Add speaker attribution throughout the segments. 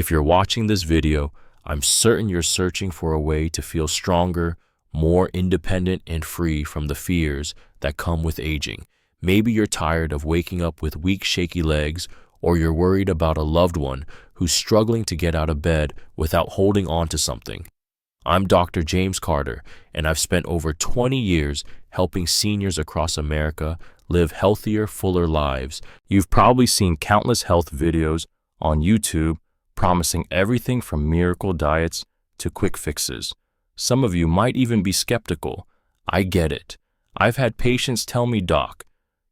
Speaker 1: If you're watching this video, I'm certain you're searching for a way to feel stronger, more independent, and free from the fears that come with aging. Maybe you're tired of waking up with weak, shaky legs, or you're worried about a loved one who's struggling to get out of bed without holding on to something. I'm Dr. James Carter, and I've spent over 20 years helping seniors across America live healthier, fuller lives. You've probably seen countless health videos on YouTube promising everything from miracle diets to quick fixes. Some of you might even be skeptical. I get it. I've had patients tell me, "Doc,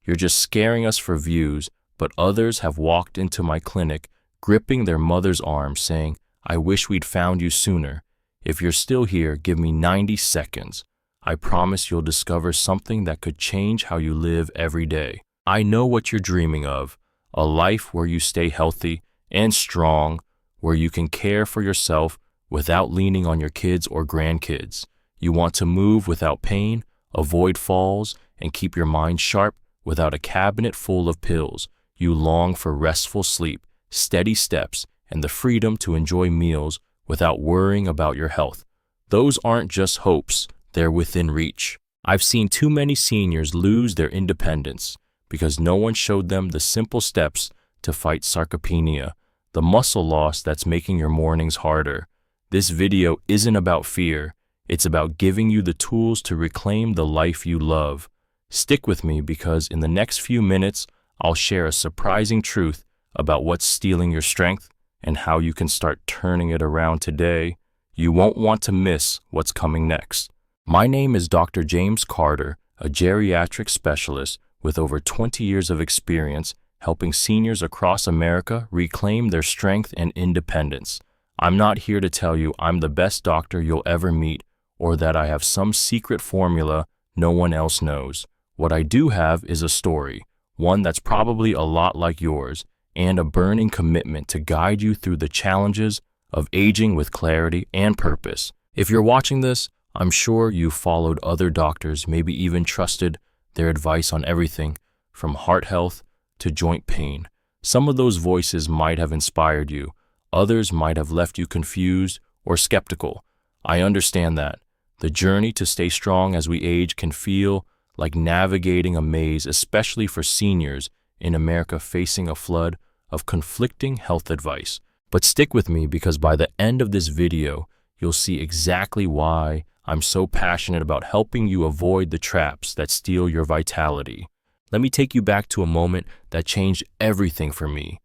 Speaker 1: you're just scaring us for views," but others have walked into my clinic gripping their mother's arm saying, "I wish we'd found you sooner." If you're still here, give me 90 seconds. I promise you'll discover something that could change how you live every day. I know what you're dreaming of, a life where you stay healthy and strong, where you can care for yourself without leaning on your kids or grandkids. You want to move without pain, avoid falls, and keep your mind sharp without a cabinet full of pills. You long for restful sleep, steady steps, and the freedom to enjoy meals without worrying about your health. Those aren't just hopes, they're within reach. I've seen too many seniors lose their independence because no one showed them the simple steps to fight sarcopenia, the muscle loss that's making your mornings harder. This video isn't about fear, it's about giving you the tools to reclaim the life you love. Stick with me because in the next few minutes, I'll share a surprising truth about what's stealing your strength and how you can start turning it around today. You won't want to miss what's coming next. My name is Dr. James Carter, a geriatric specialist with over 20 years of experience helping seniors across America reclaim their strength and independence. I'm not here to tell you I'm the best doctor you'll ever meet or that I have some secret formula no one else knows. What I do have is a story, one that's probably a lot like yours, and a burning commitment to guide you through the challenges of aging with clarity and purpose. If you're watching this, I'm sure you've followed other doctors, maybe even trusted their advice on everything from heart health to joint pain. Some of those voices might have inspired you. Others might have left you confused or skeptical. I understand that. The journey to stay strong as we age can feel like navigating a maze, especially for seniors in America facing a flood of conflicting health advice. But stick with me because by the end of this video, you'll see exactly why I'm so passionate about helping you avoid the traps that steal your vitality. Let me take you back to a moment that changed everything for me.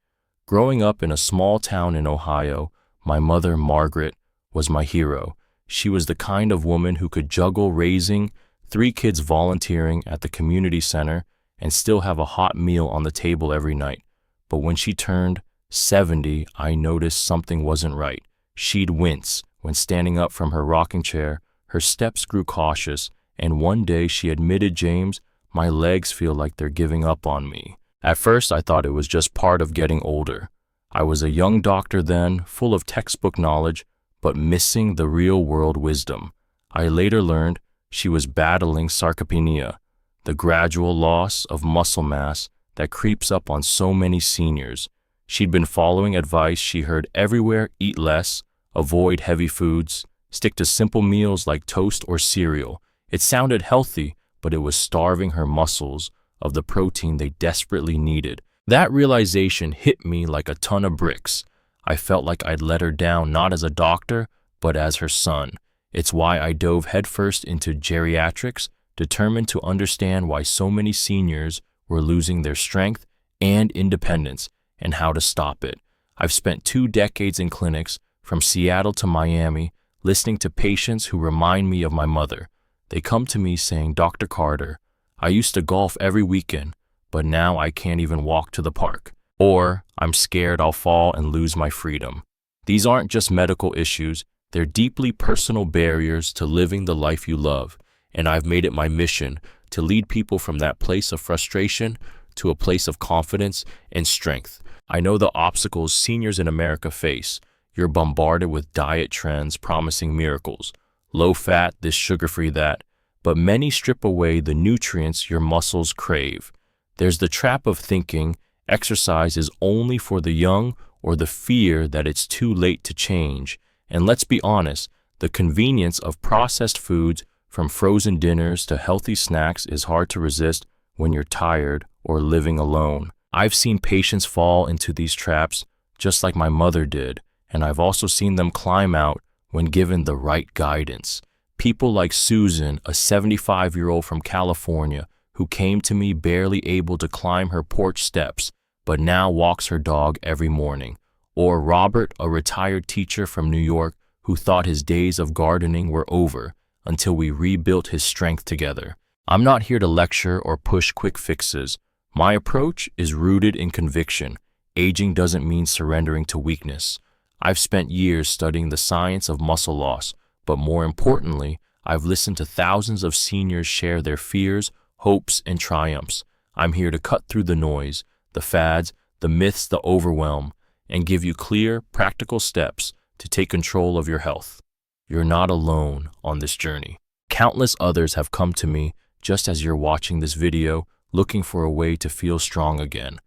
Speaker 1: Growing up in a small town in Ohio, my mother, Margaret, was my hero. She was the kind of woman who could juggle raising 3 kids, volunteering at the community center, and still have a hot meal on the table every night. But when she turned 70, I noticed something wasn't right. She'd wince when standing up from her rocking chair, her steps grew cautious, and one day she admitted, "James, my legs feel like they're giving up on me." At first, I thought it was just part of getting older. I was a young doctor then, full of textbook knowledge, but missing the real-world wisdom. I later learned she was battling sarcopenia, the gradual loss of muscle mass that creeps up on so many seniors. She'd been following advice she heard everywhere: eat less, avoid heavy foods, stick to simple meals like toast or cereal. It sounded healthy, but it was starving her muscles of the protein they desperately needed. That realization hit me like a ton of bricks. I felt like I'd let her down, not as a doctor, but as her son. It's why I dove headfirst into geriatrics, determined to understand why so many seniors were losing their strength and independence and how to stop it. I've spent 2 decades in clinics, from Seattle to Miami, listening to patients who remind me of my mother. They come to me saying, "Dr. Carter, I used to golf every weekend, but now I can't even walk to the park." Or, "I'm scared I'll fall and lose my freedom." These aren't just medical issues, they're deeply personal barriers to living the life you love, and I've made it my mission to lead people from that place of frustration to a place of confidence and strength. I know the obstacles seniors in America face. You're bombarded with diet trends promising miracles, low fat, this, sugar-free, that, but many strip away the nutrients your muscles crave. There's the trap of thinking exercise is only for the young or the fear that it's too late to change. And let's be honest, the convenience of processed foods, from frozen dinners to healthy snacks, is hard to resist when you're tired or living alone. I've seen patients fall into these traps just like my mother did, and I've also seen them climb out when given the right guidance. People like Susan, a 75-year-old from California, who came to me barely able to climb her porch steps, but now walks her dog every morning. Or Robert, a retired teacher from New York, who thought his days of gardening were over until we rebuilt his strength together. I'm not here to lecture or push quick fixes. My approach is rooted in conviction. Aging doesn't mean surrendering to weakness. I've spent years studying the science of muscle loss, but more importantly, I've listened to thousands of seniors share their fears, hopes, and triumphs. I'm here to cut through the noise, the fads, the myths, the overwhelm, and give you clear, practical steps to take control of your health. You're not alone on this journey. Countless others have come to me just as you're watching this video, looking for a way to feel strong again.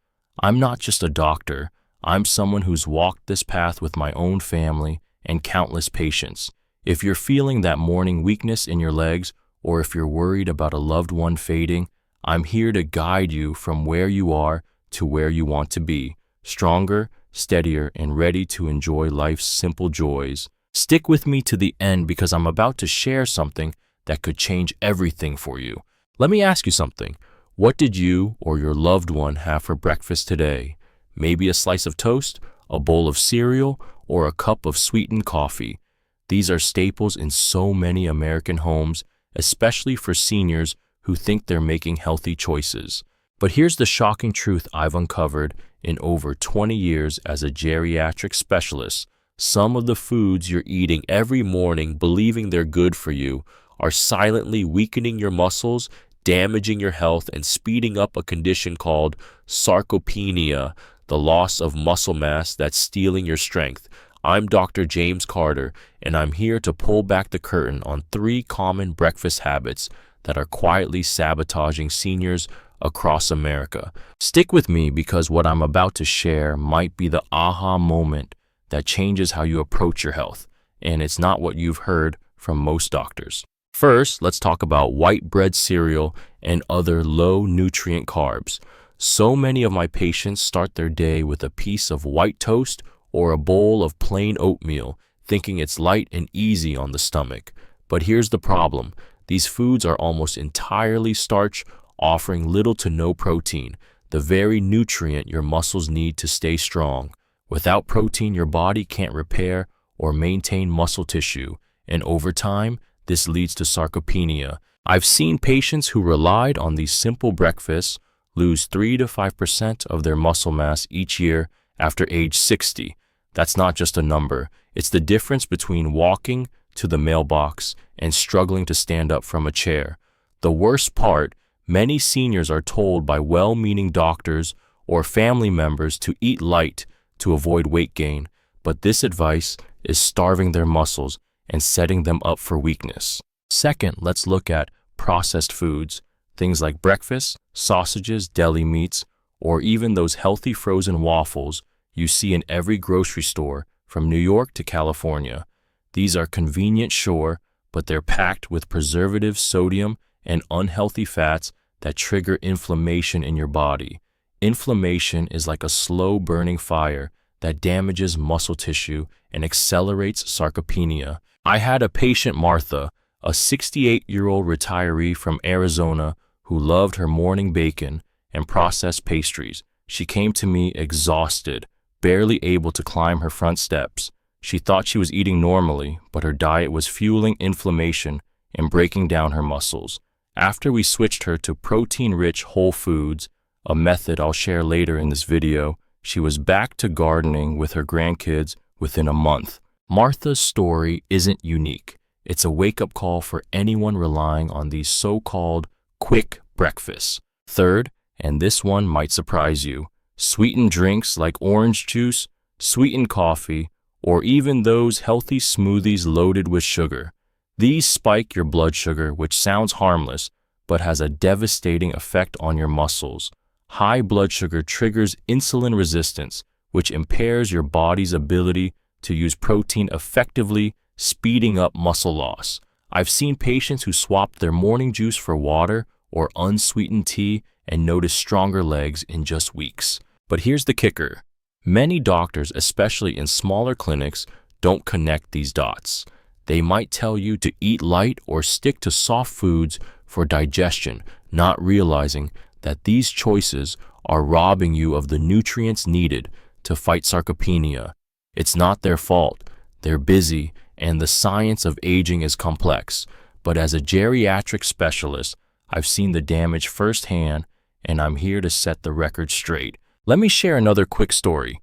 Speaker 1: I'm not just a doctor. I'm someone who's walked this path with my own family and countless patients. If you're feeling that morning weakness in your legs, or if you're worried about a loved one fading, I'm here to guide you from where you are to where you want to be, stronger, steadier, and ready to enjoy life's simple joys. Stick with me to the end because I'm about to share something that could change everything for you. Let me ask you something. What did you or your loved one have for breakfast today? Maybe a slice of toast, a bowl of cereal, or a cup of sweetened coffee. These are staples in so many American homes, especially for seniors who think they're making healthy choices. But here's the shocking truth I've uncovered in over 20 years as a geriatric specialist. Some of the foods you're eating every morning, believing they're good for you, are silently weakening your muscles, damaging your health, and speeding up a condition called sarcopenia, the loss of muscle mass that's stealing your strength. I'm Dr. James Carter, and I'm here to pull back the curtain on 3 common breakfast habits that are quietly sabotaging seniors across America. Stick with me because what I'm about to share might be the aha moment that changes how you approach your health, and it's not what you've heard from most doctors. First, let's talk about white bread cereal and other low-nutrient carbs. So many of my patients start their day with a piece of white toast or a bowl of plain oatmeal, thinking it's light and easy on the stomach. But here's the problem. These foods are almost entirely starch, offering little to no protein, the very nutrient your muscles need to stay strong. Without protein, your body can't repair or maintain muscle tissue, and over time, this leads to sarcopenia. I've seen patients who relied on these simple breakfasts lose 3 to 5% of their muscle mass each year after age 60. That's not just a number. It's the difference between walking to the mailbox and struggling to stand up from a chair. The worst part, many seniors are told by well-meaning doctors or family members to eat light to avoid weight gain, but this advice is starving their muscles and setting them up for weakness. Second, let's look at processed foods, things like breakfast, sausages, deli meats, or even those healthy frozen waffles you see in every grocery store from New York to California. These are convenient, sure, but they're packed with preservatives, sodium, and unhealthy fats that trigger inflammation in your body. Inflammation is like a slow-burning fire that damages muscle tissue and accelerates sarcopenia. I had a patient, Martha, a 68-year-old retiree from Arizona who loved her morning bacon and processed pastries. She came to me exhausted, barely able to climb her front steps. She thought she was eating normally, but her diet was fueling inflammation and breaking down her muscles. After we switched her to protein-rich whole foods, a method I'll share later in this video, she was back to gardening with her grandkids within a month. Martha's story isn't unique. It's a wake-up call for anyone relying on these so-called quick breakfasts. Third, and this one might surprise you, sweetened drinks like orange juice, sweetened coffee, or even those healthy smoothies loaded with sugar. These spike your blood sugar, which sounds harmless, but has a devastating effect on your muscles. High blood sugar triggers insulin resistance, which impairs your body's ability to use protein effectively, speeding up muscle loss. I've seen patients who swapped their morning juice for water or unsweetened tea and noticed stronger legs in just weeks. But here's the kicker. Many doctors, especially in smaller clinics, don't connect these dots. They might tell you to eat light or stick to soft foods for digestion, not realizing that these choices are robbing you of the nutrients needed to fight sarcopenia. It's not their fault. They're busy, and the science of aging is complex. But as a geriatric specialist, I've seen the damage firsthand, and I'm here to set the record straight. Let me share another quick story.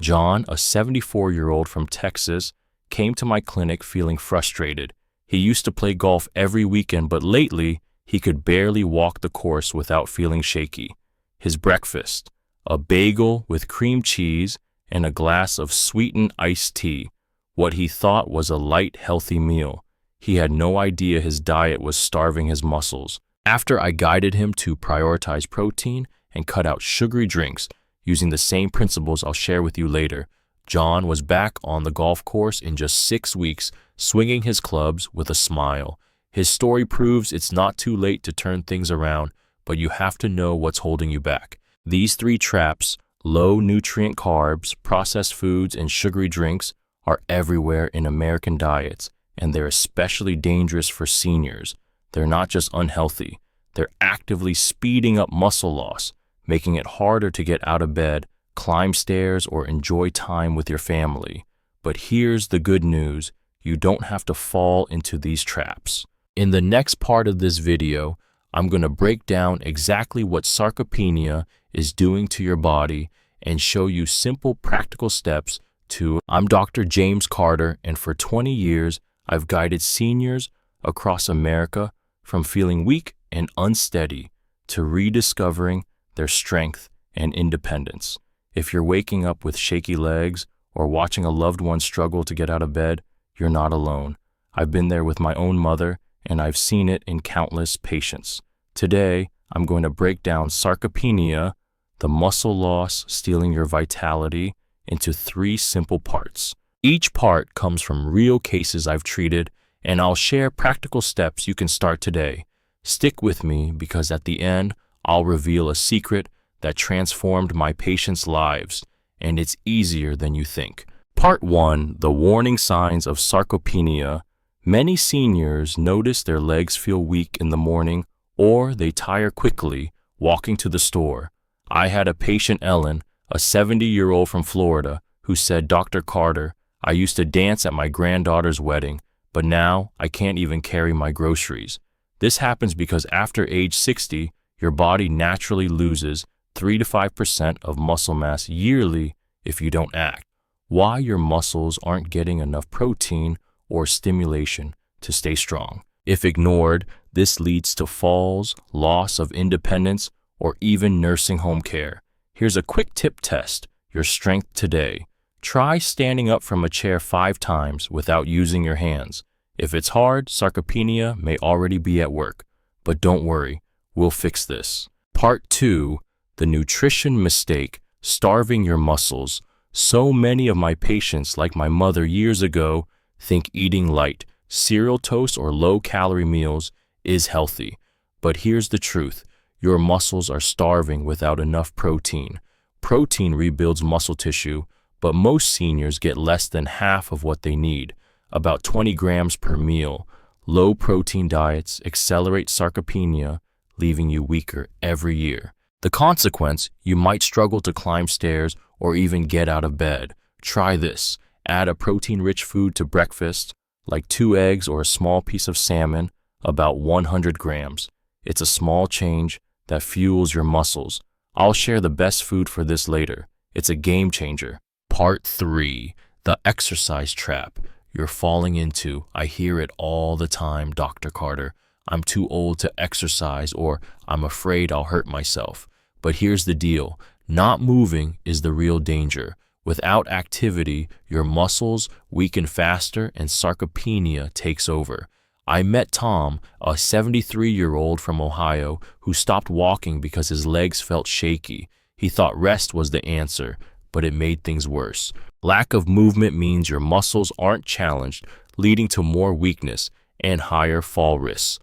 Speaker 1: John, a 74-year-old from Texas, came to my clinic feeling frustrated. He used to play golf every weekend, but lately, he could barely walk the course without feeling shaky. His breakfast, a bagel with cream cheese and a glass of sweetened iced tea, what he thought was a light, healthy meal. He had no idea his diet was starving his muscles. After I guided him to prioritize protein and cut out sugary drinks, using the same principles I'll share with you later, John was back on the golf course in just 6 weeks, swinging his clubs with a smile. His story proves it's not too late to turn things around, but you have to know what's holding you back. These 3 traps, low nutrient carbs, processed foods, and sugary drinks, are everywhere in American diets, and they're especially dangerous for seniors. They're not just unhealthy, they're actively speeding up muscle loss, making it harder to get out of bed, climb stairs, or enjoy time with your family. But here's the good news. You don't have to fall into these traps. In the next part of this video, I'm going to break down exactly what sarcopenia is doing to your body and show you simple, practical steps to. I'm Dr. James Carter, and for 20 years, I've guided seniors across America from feeling weak and unsteady to rediscovering their strength and independence. If you're waking up with shaky legs or watching a loved one struggle to get out of bed, you're not alone. I've been there with my own mother, and I've seen it in countless patients. Today, I'm going to break down sarcopenia, the muscle loss stealing your vitality, into 3 simple parts. Each part comes from real cases I've treated, and I'll share practical steps you can start today. Stick with me because at the end, I'll reveal a secret that transformed my patients' lives, and it's easier than you think. Part 1, the warning signs of sarcopenia. Many seniors notice their legs feel weak in the morning or they tire quickly walking to the store. I had a patient, Ellen, a 70-year-old from Florida, who said, "Dr. Carter, I used to dance at my granddaughter's wedding, but now I can't even carry my groceries." This happens because after age 60, your body naturally loses 3 to 5% of muscle mass yearly if you don't act. Why your muscles aren't getting enough protein or stimulation to stay strong. If ignored, this leads to falls, loss of independence, or even nursing home care. Here's a quick tip test your strength today. Try standing up from a chair 5 times without using your hands. If it's hard, sarcopenia may already be at work. But don't worry, we'll fix this. Part 2, the nutrition mistake, starving your muscles. So many of my patients, like my mother years ago, think eating light, cereal toast, or low-calorie meals is healthy. But here's the truth. Your muscles are starving without enough protein. Protein rebuilds muscle tissue, but most seniors get less than half of what they need, about 20 grams per meal. Low-protein diets accelerate sarcopenia, leaving you weaker every year. The consequence, you might struggle to climb stairs or even get out of bed. Try this. Add a protein-rich food to breakfast, like 2 eggs or a small piece of salmon, about 100 grams. It's a small change that fuels your muscles. I'll share the best food for this later. It's a game changer. Part 3, the exercise trap you're falling into. I hear it all the time, Dr. Carter. I'm too old to exercise, or I'm afraid I'll hurt myself. But here's the deal. Not moving is the real danger. Without activity, your muscles weaken faster and sarcopenia takes over. I met Tom, a 73-year-old from Ohio, who stopped walking because his legs felt shaky. He thought rest was the answer, but it made things worse. Lack of movement means your muscles aren't challenged, leading to more weakness and higher fall risks.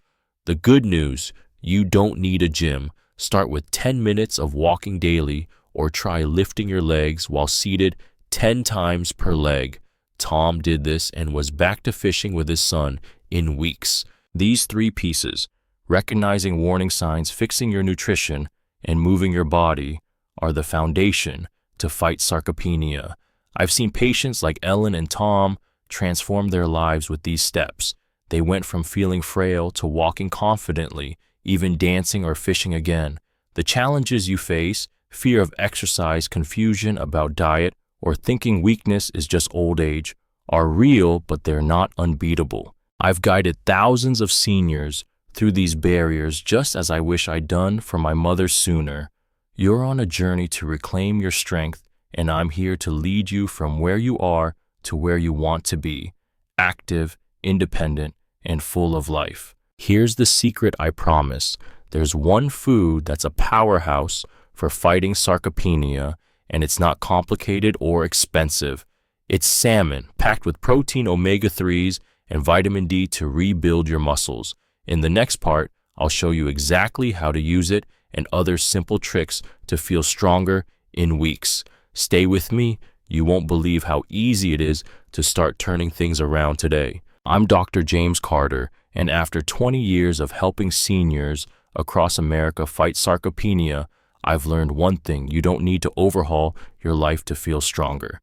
Speaker 1: The good news, you don't need a gym. Start with 10 minutes of walking daily or try lifting your legs while seated 10 times per leg. Tom did this and was back to fishing with his son in weeks. These 3 pieces, recognizing warning signs, fixing your nutrition, and moving your body, are the foundation to fight sarcopenia. I've seen patients like Ellen and Tom transform their lives with these steps. They went from feeling frail to walking confidently, even dancing or fishing again. The challenges you face, fear of exercise, confusion about diet, or thinking weakness is just old age, are real, but they're not unbeatable. I've guided thousands of seniors through these barriers just as I wish I'd done for my mother sooner. You're on a journey to reclaim your strength, and I'm here to lead you from where you are to where you want to be, active, independent, and full of life. Here's the secret I promise. There's one food that's a powerhouse for fighting sarcopenia, and it's not complicated or expensive. It's salmon, packed with protein, omega-3s, and vitamin D to rebuild your muscles. In the next part, I'll show you exactly how to use it and other simple tricks to feel stronger in weeks. Stay with me. You won't believe how easy it is to start turning things around today. I'm Dr. James Carter, and after 20 years of helping seniors across America fight sarcopenia, I've learned one thing: you don't need to overhaul your life to feel stronger.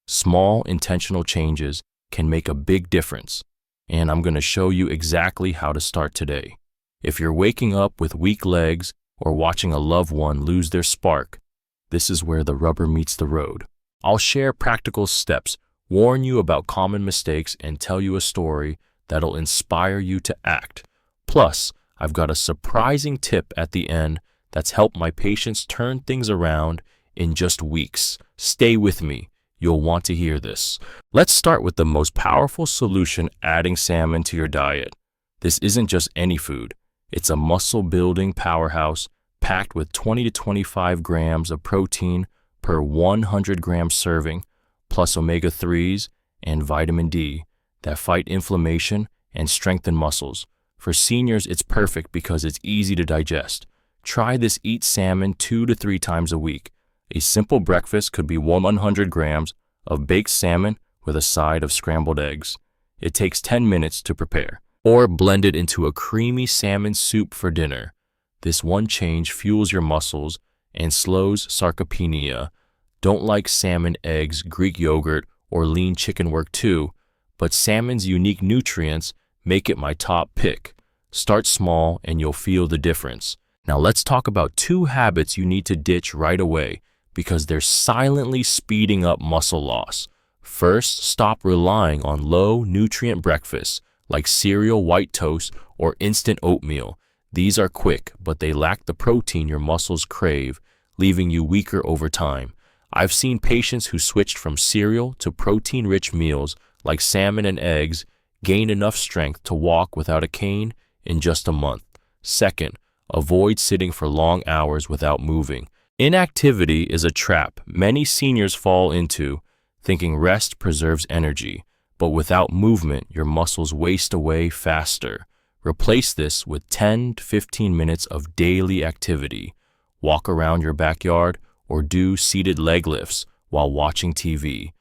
Speaker 1: Small, intentional changes can make a big difference, and I'm going to show you exactly how to start today. If you're waking up with weak legs or watching a loved one lose their spark, this is where the rubber meets the road. I'll share practical steps, warn you about common mistakes, and tell you a story that'll inspire you to act. Plus, I've got a surprising tip at the end that's helped my patients turn things around in just weeks. Stay with me. You'll want to hear this. Let's start with the most powerful solution: adding salmon to your diet. This isn't just any food. It's a muscle-building powerhouse packed with 20 to 25 grams of protein per 100-gram serving, plus omega-3s and vitamin D that fight inflammation and strengthen muscles. For seniors, it's perfect because it's easy to digest. Try this: eat salmon 2 to 3 times a week. A simple breakfast could be 100 grams of baked salmon with a side of scrambled eggs. It takes 10 minutes to prepare. Or blend it into a creamy salmon soup for dinner. This one change fuels your muscles and slows sarcopenia. Don't like salmon, eggs, Greek yogurt, or lean chicken work too, but salmon's unique nutrients make it my top pick. Start small and you'll feel the difference. Now let's talk about 2 habits you need to ditch right away because they're silently speeding up muscle loss. First, stop relying on low nutrient breakfasts like cereal, white toast, or instant oatmeal. These are quick, but they lack the protein your muscles crave, leaving you weaker over time. I've seen patients who switched from cereal to protein-rich meals like salmon and eggs gain enough strength to walk without a cane in just a month. Second, avoid sitting for long hours without moving. Inactivity is a trap many seniors fall into, thinking rest preserves energy. But without movement, your muscles waste away faster. Replace this with 10 to 15 minutes of daily activity. Walk around your backyard or do seated leg lifts while watching TV.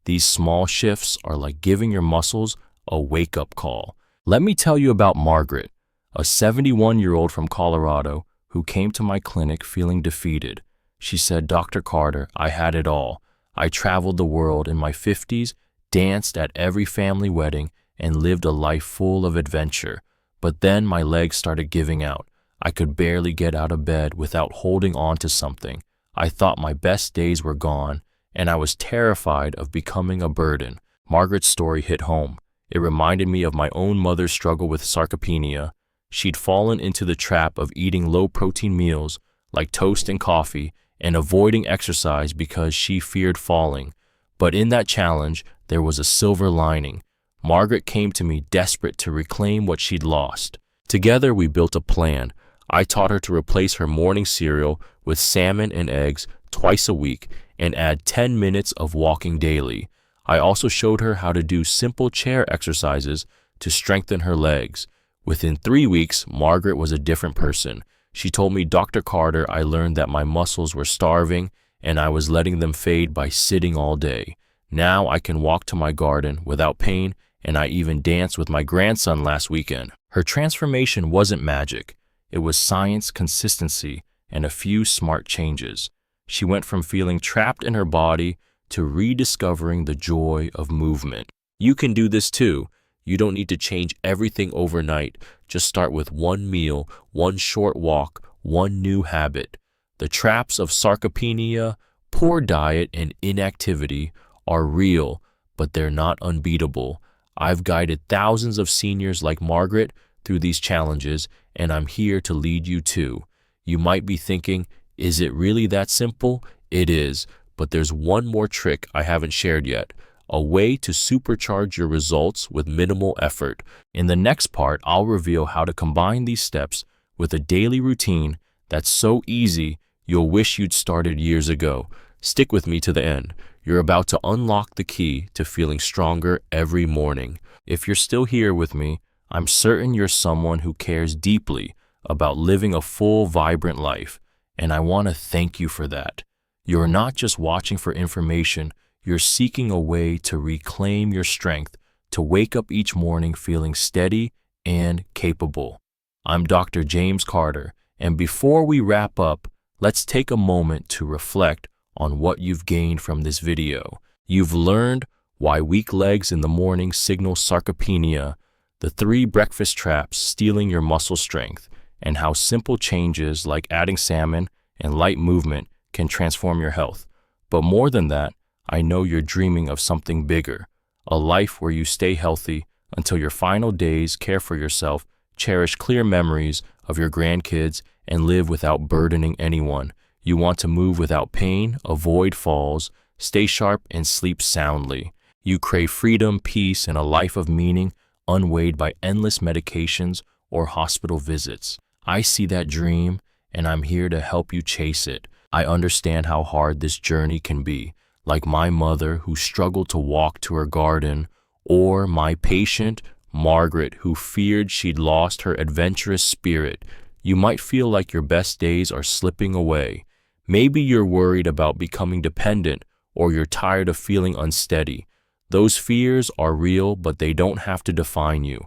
Speaker 1: These small shifts are like giving your muscles a wake-up call. Let me tell you about Margaret, a 71-year-old from Colorado who came to my clinic feeling defeated. She said, "Dr. Carter, I had it all. I traveled the world in my 50s, danced at every family wedding, and lived a life full of adventure. But then my legs started giving out. I could barely get out of bed without holding on to something. I thought my best days were gone, and I was terrified of becoming a burden." Margaret's story hit home. It reminded me of my own mother's struggle with sarcopenia. She'd fallen into the trap of eating low-protein meals like toast and coffee and avoiding exercise because she feared falling. But in that challenge, there was a silver lining. Margaret came to me desperate to reclaim what she'd lost. Together, we built a plan. I taught her to replace her morning cereal with salmon and eggs twice a week and add 10 minutes of walking daily. I also showed her how to do simple chair exercises to strengthen her legs. Within 3 weeks, Margaret was a different person. She told me, "Dr. Carter, I learned that my muscles were starving and I was letting them fade by sitting all day. Now I can walk to my garden without pain, and I even danced with my grandson last weekend." Her transformation wasn't magic. It was science, consistency, and a few smart changes. She went from feeling trapped in her body to rediscovering the joy of movement. You can do this too. You don't need to change everything overnight. Just start with one meal, one short walk, one new habit. The traps of sarcopenia, poor diet, and inactivity are real, but they're not unbeatable. I've guided thousands of seniors like Margaret through these challenges, and I'm here to lead you too. You might be thinking, is it really that simple? It is, but there's one more trick I haven't shared yet. A way to supercharge your results with minimal effort. In the next part, I'll reveal how to combine these steps with a daily routine that's so easy you'll wish you'd started years ago. Stick with me to the end. You're about to unlock the key to feeling stronger every morning. If you're still here with me, I'm certain you're someone who cares deeply about living a full, vibrant life, and I want to thank you for that. You're not just watching for information, you're seeking a way to reclaim your strength, to wake up each morning feeling steady and capable. I'm Dr. James Carter, and before we wrap up, let's take a moment to reflect on what you've gained from this video. You've learned why weak legs in the morning signal sarcopenia, the 3 breakfast traps stealing your muscle strength, and how simple changes like adding salmon and light movement can transform your health. But more than that, I know you're dreaming of something bigger, a life where you stay healthy until your final days, care for yourself, cherish clear memories of your grandkids, and live without burdening anyone. You want to move without pain, avoid falls, stay sharp, and sleep soundly. You crave freedom, peace, and a life of meaning, unweighed by endless medications or hospital visits. I see that dream, and I'm here to help you chase it. I understand how hard this journey can be, like my mother who struggled to walk to her garden, or my patient, Margaret, who feared she'd lost her adventurous spirit. You might feel like your best days are slipping away. Maybe you're worried about becoming dependent, or you're tired of feeling unsteady. Those fears are real, but they don't have to define you.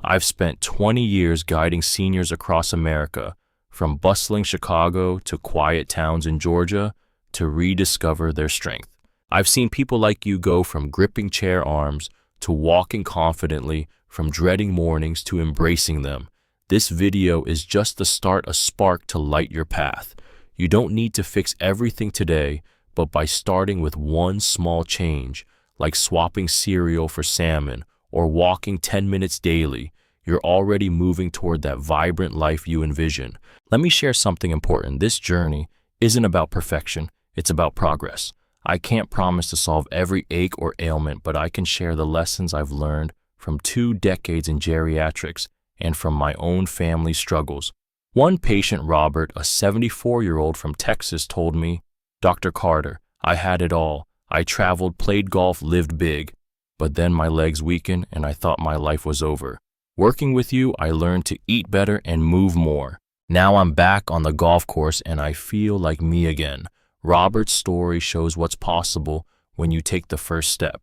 Speaker 1: I've spent 20 years guiding seniors across America, from bustling Chicago to quiet towns in Georgia, to rediscover their strength. I've seen people like you go from gripping chair arms to walking confidently, from dreading mornings to embracing them. This video is just the start, a spark to light your path. You don't need to fix everything today, but by starting with one small change, like swapping cereal for salmon or walking 10 minutes daily, you're already moving toward that vibrant life you envision. Let me share something important. This journey isn't about perfection, it's about progress. I can't promise to solve every ache or ailment, but I can share the lessons I've learned from 2 decades in geriatrics and from my own family struggles. One patient, Robert, a 74-year-old from Texas, told me, "Dr. Carter, I had it all. I traveled, played golf, lived big, but then my legs weakened and I thought my life was over. Working with you, I learned to eat better and move more. Now I'm back on the golf course and I feel like me again." Robert's story shows what's possible when you take the first step.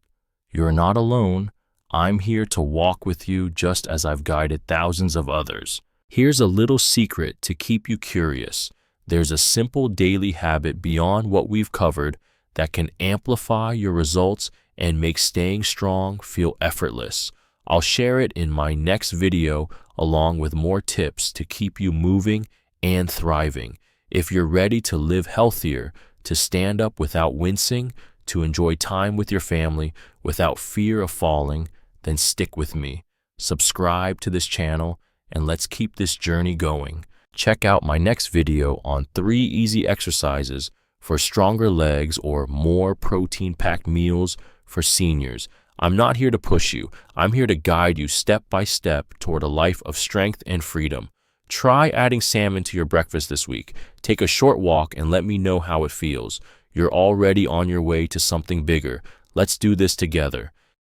Speaker 1: You're not alone. I'm here to walk with you just as I've guided thousands of others. Here's a little secret to keep you curious. There's a simple daily habit beyond what we've covered that can amplify your results and make staying strong feel effortless. I'll share it in my next video along with more tips to keep you moving and thriving. If you're ready to live healthier, to stand up without wincing, to enjoy time with your family without fear of falling, then stick with me. Subscribe to this channel and let's keep this journey going. Check out my next video on 3 easy exercises for stronger legs or more protein-packed meals for seniors. I'm not here to push you. I'm here to guide you step by step toward a life of strength and freedom. Try adding salmon to your breakfast this week. Take a short walk and let me know how it feels. You're already on your way to something bigger. Let's do this together.